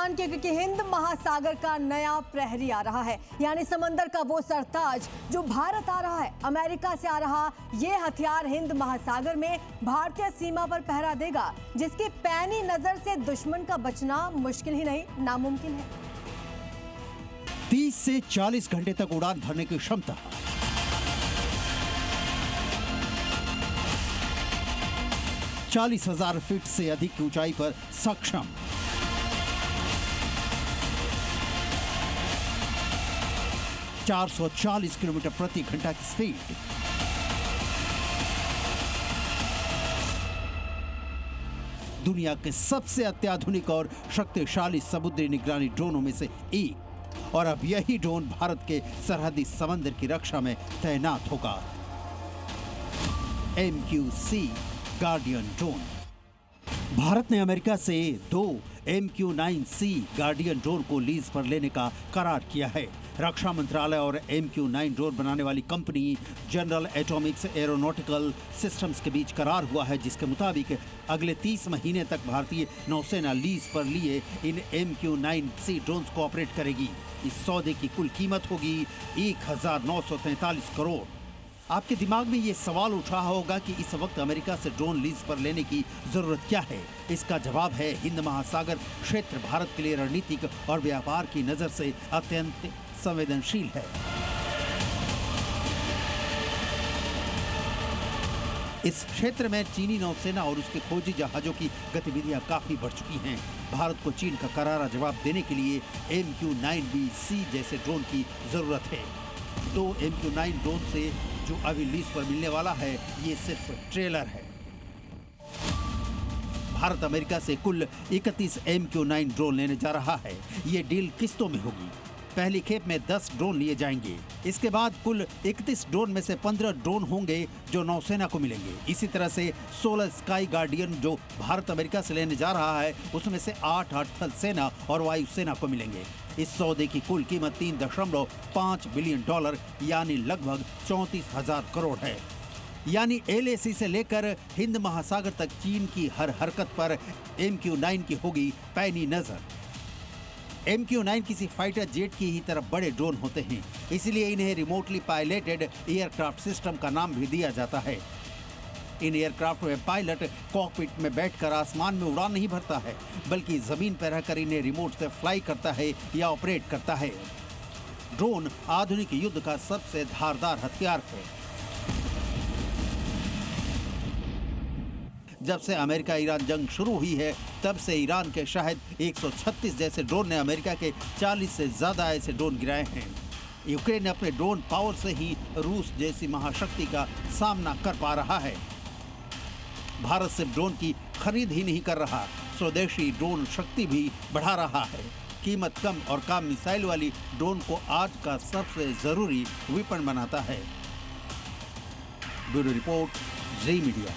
अनुमान कि हिंद महासागर का नया प्रहरी आ रहा है, यानी समंदर का वो सरताज जो भारत आ रहा है। अमेरिका से आ रहा ये हथियार हिंद महासागर में भारतीय सीमा पर पहरा देगा, जिसकी पैनी नजर से दुश्मन का बचना मुश्किल ही नहीं, नामुमकिन है। 30 से 40 घंटे तक उड़ान भरने की क्षमता, 40,000 फीट से अधिक की ऊंचाई पर सक्षम, 440 किलोमीटर प्रति घंटा की स्पीड, दुनिया के सबसे अत्याधुनिक और शक्तिशाली समुद्री निगरानी ड्रोनों में से एक। और अब यही ड्रोन भारत के सरहदी समंदर की रक्षा में तैनात होगा। MQ-9C guardian drone. भारत ने अमेरिका से 2 MQ-9C गार्डियन ड्रोन को लीज पर लेने का करार किया है। रक्षा मंत्रालय और MQ-9 ड्रोन बनाने वाली company general Atomics aeronautical systems के बीच करार हुआ है, जिसके मुताबिक अगले 30 महीने तक भारतीय नौसेना लीज पर लिए इन MQ-9C ड्रोन को ऑपरेट करेगी। इस सौदे की कुल कीमत होगी 1,943 करोड़। आपके दिमाग में ये सवाल उठ रहा होगा कि इस वक्त अमेरिका से ड्रोन लीज पर लेने की जरूरत क्या है। इसका जवाब है, हिंद महासागर क्षेत्र भारत के लिए रणनीतिक और व्यापार की नजर से अत्यंत संवेदनशील है। इस क्षेत्र में चीनी नौसेना और उसके खोजी जहाजों की गतिविधियां काफी बढ़ चुकी हैं। भारत को चीन का करारा जवाब देने के लिए MQ-9B-C जैसे ड्रोन की जरूरत है। 2 MQ-9 ड्रोन से जो अभी लीज पर मिलने वाला है, ये सिर्फ ट्रेलर है। भारत अमेरिका से कुल 31 MQ-9 ड्रोन लेने जा रहा है। ये डील किस्तों में होगी। पहली खेप में 10 ड्रोन लिए जाएंगे। इसके बाद कुल 31 ड्रोन में से 15 ड्रोन होंगे जो नौसेना को मिलेंगे। इसी तरह से 16 स्काई गार्डियन जो भारत अमेरिका से लेने जा रहा है, उसमें से 8 थल सेना और वायुसेना को मिलेंगे। इस सौदे की कुल कीमत $3.5 बिलियन यानी लगभग 34,000 करोड़ है। यानी LAC से लेकर हिंद महासागर तक चीन की हर हरकत पर MQ-9 की होगी पैनी नजर। MQ-9 किसी फाइटर जेट की ही तरह बड़े ड्रोन होते हैं, इसलिए इन्हें रिमोटली पायलटेड एयरक्राफ्ट सिस्टम का नाम भी दिया जाता है। इन एयरक्राफ्ट में पायलट कॉकपिट में बैठकर आसमान में उड़ान नहीं भरता है, बल्कि जमीन पर रहकर इन्हें रिमोट से फ्लाई करता है या ऑपरेट करता है। ड्रोन आधुनिक युद्ध का सबसे धारदार हथियार है। जब से अमेरिका ईरान जंग शुरू हुई है, तब से ईरान के शायद 136 जैसे ड्रोन ने अमेरिका के 40 से ज्यादा ऐसे ड्रोन गिराए हैं। यूक्रेन अपने ड्रोन पावर से ही रूस जैसी महाशक्ति का सामना कर पा रहा है। भारत सिर्फ ड्रोन की खरीद ही नहीं कर रहा, स्वदेशी ड्रोन शक्ति भी बढ़ा रहा है। कीमत कम और कम मिसाइल वाली ड्रोन को आज का सबसे जरूरी वेपन बनाता है। ब्यूरो रिपोर्ट, जी मीडिया।